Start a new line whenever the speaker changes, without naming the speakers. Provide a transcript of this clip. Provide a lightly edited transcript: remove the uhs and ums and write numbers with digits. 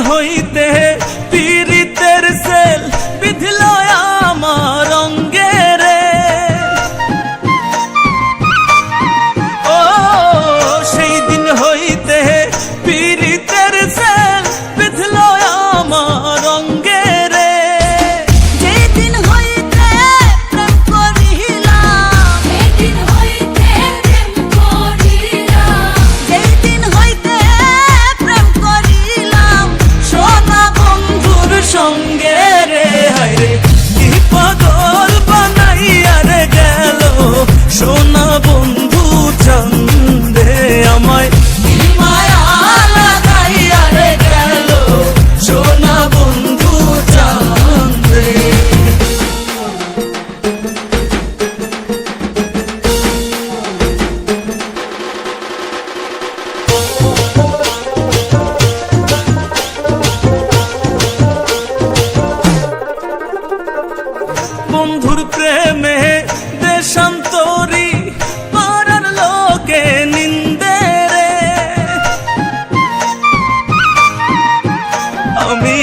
হইতে পীড়িতের সেল বিধিল আমার অঙ্গে রে। ও সেই দিন হইতে পীড়িতের সেল বিধিল আমার অঙ্গে রে।
যেই দিন হইতে প্রেম করিলাম, যেই দিন হইতে প্রেম করিলাম, যেই দিন হইতে প্রেম করিলাম,
সোনা বন্ধুর সঙ্গে রে। হায় রে কি পাগল বানাইয়া রে গেল সোনা বন্ধু চন্দে আমায়, কি মায়া লাগাইয়া রে গেল সোনা বন্ধু চন্দে। বন্ধুর প্রেমে দেশান্তরী পাড়ার লোকে নিন্দে রে। আমি